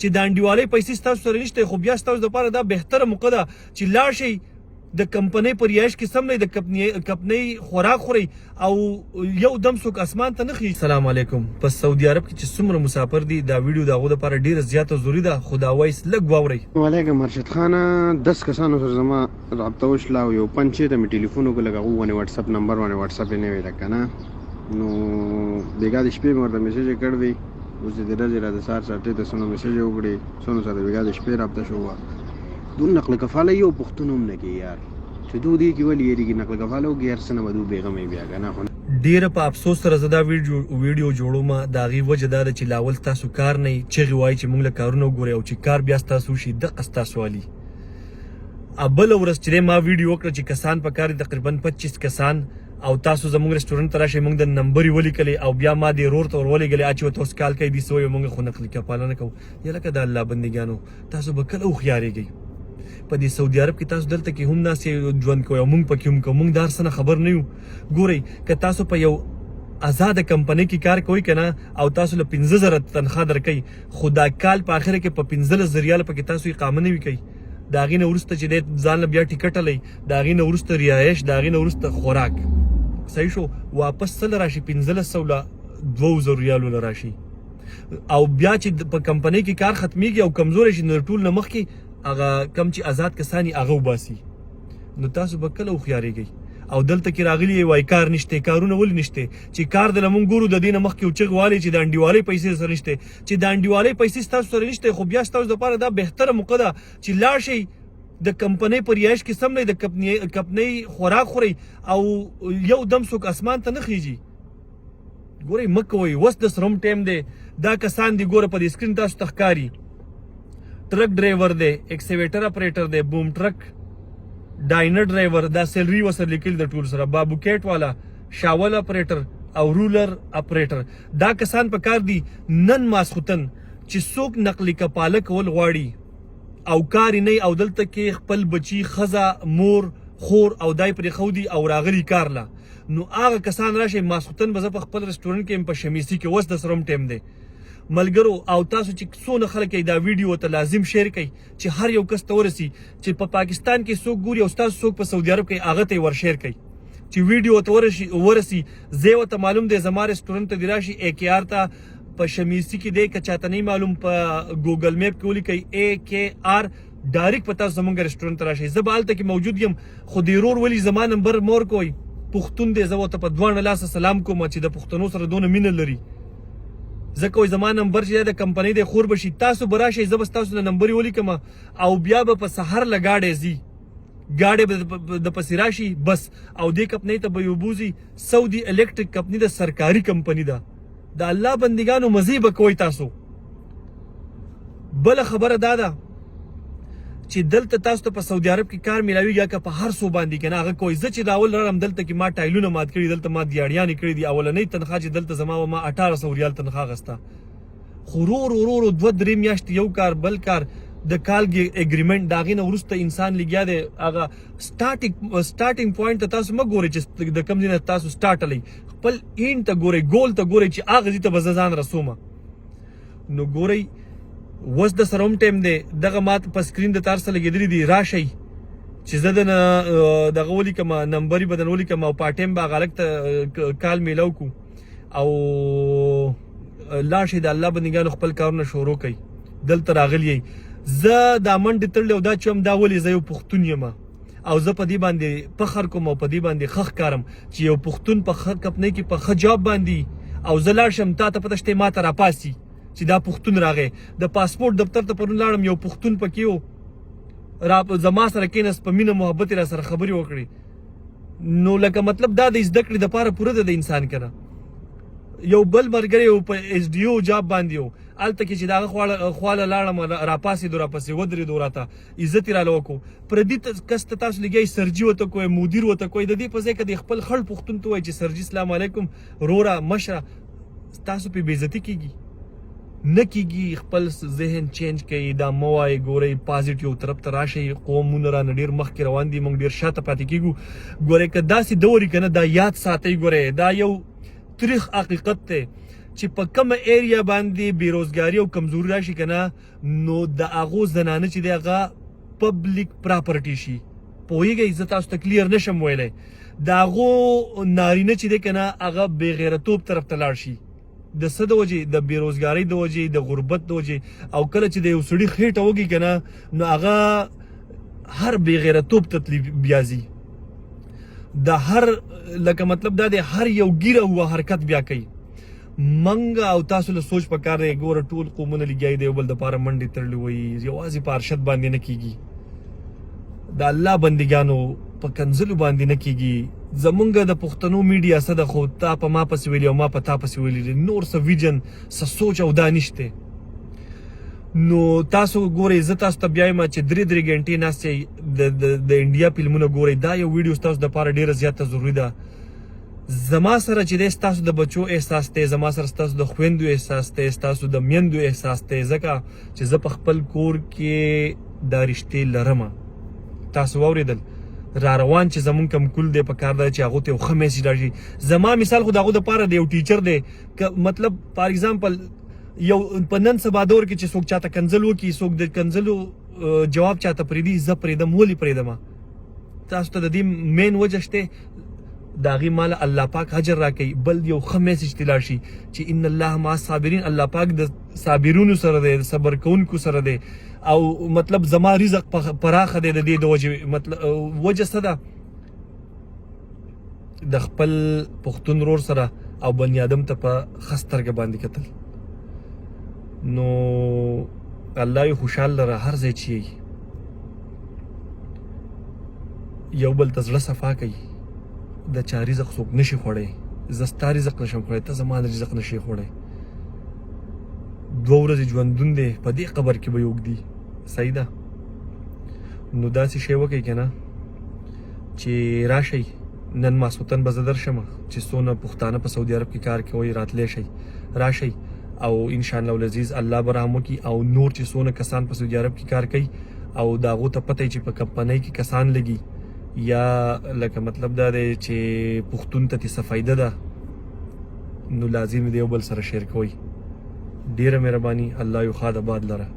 چې د انډیوالۍ پیسې ستاسو سره نشته خو بیا ستاسو دپاره دا بهتره موقع ده چې لاړ شئ د کمپنۍ په رهایش کې سم نه د کمپنۍ خوراک خورئ او یو دم څوک اسمان ته نه خیږي. السلام علیکم. په سعودي عرب کې چې څومره مسافر دي دا ویډیو د هغو دپاره ډېره زیاته ضروري ده خو دا وایس لږ واورئ. وعلیکم مرشد خانه 10 کسانو سره زما رابطه وشله او یو 5 ته مې ټلیفون وکړ لږ هغه ونې واتساپ نمبر باندې واتساپ یې نه وی ده که نه نو بېګا د شپې مې ورته میسیج یې کړ دی اوس د ورځې را د سهار ساعتې ته څونه میسیج یې وکړې څونه سره بېګا د شپې رابطه شو وه دون نقل کفاله یو پښتون هم نه کوي یار چې دو دې کې ولې یېرېږي نقل کفاله وکړي هر څه نه به دو بېغمې بیا که نه خو ډیره په افسوس سره زه دا ویډیو جوړوم د هغې وجه دا ده چې لاول ستاسو کار نه چغې وایي چې موږ له کارونه وګورئ او چې کار بیا ستاسو وشي دقه ستاسو والي. بله ورځ چې ما ویډیو وکړه چې کسان په کار دي تقریبا 25 کسان او تاسو زموږ رسټورنټ ته راشئ موږ د نمبر یې ولیکلې او بیا ما دې رور ته ور ولېږلې چې ورته اوس کال کوي دې څه وایي موږ خو نقلي کفاله نه کوو. یلکه د الله بندګانو تاسو به کله هوښیارېږئ په دې سعودي عرب کې تاسو دلته کې هم ناست ژوند کوئ او موږ پکې هم کوو موږ د هر څه نه خبر نه یو. ګورئ که تاسو په یو آزاده کمپنۍ کې کار کوئ که نه او تاسو له 15,000 تنخواه درکوي خو دا کال په آخره کې په 15,000 ریاله پکې تاسو اقامه نه وي کوي. د هغې نه وروسته چې دی ځان له بیا ټیکټ لئ د هغې نه وروسته رهایش د هغې نه وروسته خوراک صحیح شو واپس څه له راشي 1500 له 2000 ریالو له راشي او بیا چې په کمپنۍ کې کار ختمیږي او کمزوری شي نو ټول نه مخکې هغه کم چې آزاد کسان یې هغه وباسي نو تاسو به کله هوښیارېږئ. او دلته کې راغلي یې وایي کار نشته کارونه ولې نشته چې کار د لمون ګورو د دې نه مخکې چغې والي چې د انډیوالۍ پیسې سره نشته چې د انډیوالۍ پیسې ستاسو سره نشته خو بیا ستاسو دپاره دا بهتره موقع ده چې لاړ شئ د کمپنۍ په رهایش کې سم نه د کمپنۍ خوراک خورئ او یو دم څوک اسمان ته نه خیږي. ګورئ مه کوئ اوس د سره هم ټایم دی دا کسان دي ګوره په دې سکرین تاسو ته ښکاري ټرک ډرایور دی ایکسیویټر اپریټر دی بوم ټرک ډاینر ډرایور دا سیلري ورسره لیکلي د ټول سره بابو کیټ والا شاول اپریټر او رولر اپریټر دا کسان په کار دي نن ماسخوتن چې څوک نقلي کپاله کول غواړي او کار نه او دلته کې خپل بچی خزه مور خور او دای پرې خودي او راغلي کار لا نو هغه کسان راشي ماسخوتن به په خپل رسټورنټ کې په شمیسي کې وس د سروم ټیم دی ملګرو او تاسو چې څونه خلک دا ویډیو ته لازم شیر کړئ چې هر یو کس ته ورسي چې په پاکستان کې څوک ګوري او تاسو څوک په سعودي عرب کې هغه ته ور شیر کړئ چې ویډیو ته ورسي زه وته معلوم دی زما رسټورنټ ته دی راشي AKR ته په شمیسي کې دی که چاته نه معلوم په ګوګل میپ کې ولیکئ AKR ډایرکټ په تاسو زموږ رسټورنټ ته راشئ زه به هلته کې موجود یم خو د رور ولي زما نمبر مور کوئ پښتون دی زه ورته په دواړه لاسه سلام کوم چې د پښتنو سره دونه مینه لري ځکه وایي زما نمبر چې د کمپنۍ دی خور به شي تاسو به راشئ زه به ستاسو له نمبر یې ولیکم او بیا به په سهار له ګاډی ځي ګاډی به د پسې راشي بس او دې کمپنۍ ته به یې وبوځي سعودي الکټریک کمپنۍ د سرکاري کمپنۍ ده د الله بندګانو مزې به کوئ تاسو. بله خبره دا ده چې دلته تاسو ته په سعودي عرب کې کار میلاویږي که په هر څو باندې که نه هغه کوئ زه چې د اول رارم دلته کې ما ټایلونه مات کړي دلته ما دیاړیانې کړي دي اولنۍ تنخواه چې دلته زما ما 1800 ریال تنخواه اخیسته خو ورو 2-3 میاشتې یو کار بل کار د کال اګریمنټ د هغې نه وروسته انسان لګیا دی هغه سټارټینګ پوینټ ته تاسو مه ګورئ چې د کوم ځای نه تاسو سټارټ لئ خپل اینډ ته ګورئ ګول ته ګورئ چې هغه ځای ته به زه ځان رسومه نو ګورئ اوس د سره هم ټایم دی دغه ما په سکرین د تار سره لګېدلي دي راشئ چې زه دغه ولیکم نمبر یې به درنه ولیکم او په ټایم به هغه هلک ته کال میلاو کړو او لاړ شئ د الله بندګانو خپل کارونه شروع کوئ دلته راغلي یئ زه دا منډې تړلې او دا چې هم دا ولې زه یو پښتون یم او زه په دې باندې فخر کوم او په دې باندې ښه ښکارم چې یو پښتون په ښه کمپنۍ کې په ښه جاب باندې او زه لاړ شم تا ته پته شته ما ته راپاسي چې دا پښتون راغی د پاسپورټ دفتر ته پرون لاړم یو پښتون پکې و زما سره کېناست په مینه محبت یې را سره خبرې وکړې نو لکه مطلب دا د زده کړې دپاره پوره ده د انسان که نه یو بل ملګری و په SDO جاب باندې و هلته کې چې د هغه خواله لاړم راپاسېدو راپسې ودرېدو راته عزت یې راله وکړو پردي کس ته تاسو لګیئ سرجي ورته کوئ مدیر ورته کوئ د دې په ځای کې د خپل خړ پښتون ته وایي چې سرجي سلام علیکم روره مشره تاسو پې بېعزتي کېږي نه کېږي خپل ذهن چینج کوي دا مه وایئ ګورئ پازیټیو طرف ته راشئ قومونه رانه ډېر مخکې روان دي موږ ډېر شاته پاتې کېږو ګورئ که داسې دور وي که نه دا یاد ساتئ ګورئ دا یو تریخ حقیقت دی چې په کومه ایریا باندې بیروزګاري او کمزوري راشي کنه نو د هغو زنانه چې دی هغه پبلک پراپرټي شي. پوهیږئ زه تاسو ته کلیر نشم ویلی د هغو نارینه چې دی کنه هغه بې غیرتوب طرف ته لاړ شي د څه د وجې د بیروزګارۍ د وجې د غربت د وجې او کله چې د یو سړي خېټه وږي کنه نو هغه هر بې غیرتوب ته بیا ځي د هر لکه مطلب دا دی هر یو ګیره هو حرکت بیا کوي. منګه او تاسو له سوچ پکار دی ګوره ټول قومونه لګیایي د یو بل دپاره منډې تړلې وایي یوازې په ارشد باندې نه کیږي د الله بندګانو په کنځلو باندې نه کیږي. زمونږ د پښتنو میډیا څه ده خو تا په ما پسې ویلي او ما په تا پسې ویلي نور څه ویژن څه سوچ او دا نشته. نو تاسو ګورئ زه تاسو ته بیا یم چې 3 ګنټې ناست یئ د انډیا فلمونه ګورئ دا یو ویډیو ستاسو دپاره ډېره زیاته ضروري ده. زما سره چې دی ستاسو د بچو احساس دی زما سره ستاسو د خویندو احساس دی ستاسو د میندو احساس دی ځکه چې زه په خپل کور کې دا رشتې لرم. تاسو واورېدل را روان چې زمونږ کم کول دی په کار ده چې هغو ته یو ښه میسج راشي. زما مثال خو د هغو دپاره دی یو ټیچر دی که مطلب فار ایگزامپل یو په نن سبا دور کې چې څوک چاته کنځل وکړي څوک د کنځلو جواب چاته پرېږدي زه پرېږدم ولې پرېږدمه تاسو ته د دې مین وجه شته د هغې ماله الله پاک اجر راکوي. بل یو ښه میسج ته لاړ شي چې ان الله مع الصابرین الله پاک د صابرونو سره دی د صبر کوونکو سره دی او مطلب زما رزق پراخه دی د دې د وجې مطلب وجه څه ده د خپل پښتون ورور سره او بني ادم ته په ښه سترګه باندې کتل. نو الله یې خوشحال لره هر ځای چې یو بل ته زړه صفا کوي. د چا رزق څوک نشي خوړی زه ستا رزق نشم خوړی ته زما رزق نشي خوړی 2 ورځې ژوندون دی په دې قبر کې به یې اوږدي صحیح ده. نو داسې شی وکئ که نه چې راشئ نن ماسخوتن به زه درشم چې څونه پښتانه په سعودي عرب کې کار کوئ راتلی شئ راشئ او انشاءالله العزیز الله به رحم وکړي او نور چې څونه کسان په سعودي عرب کې کار کوي او د هغو ته پته چې په کمپنۍ کې کسان لګي یا لکه مطلب دا دی چې پښتون ته څه فایده ده نو لازم دی یو بل سره شیر کوئ. ډیره مهرباني الله یو ښاد آباد لره.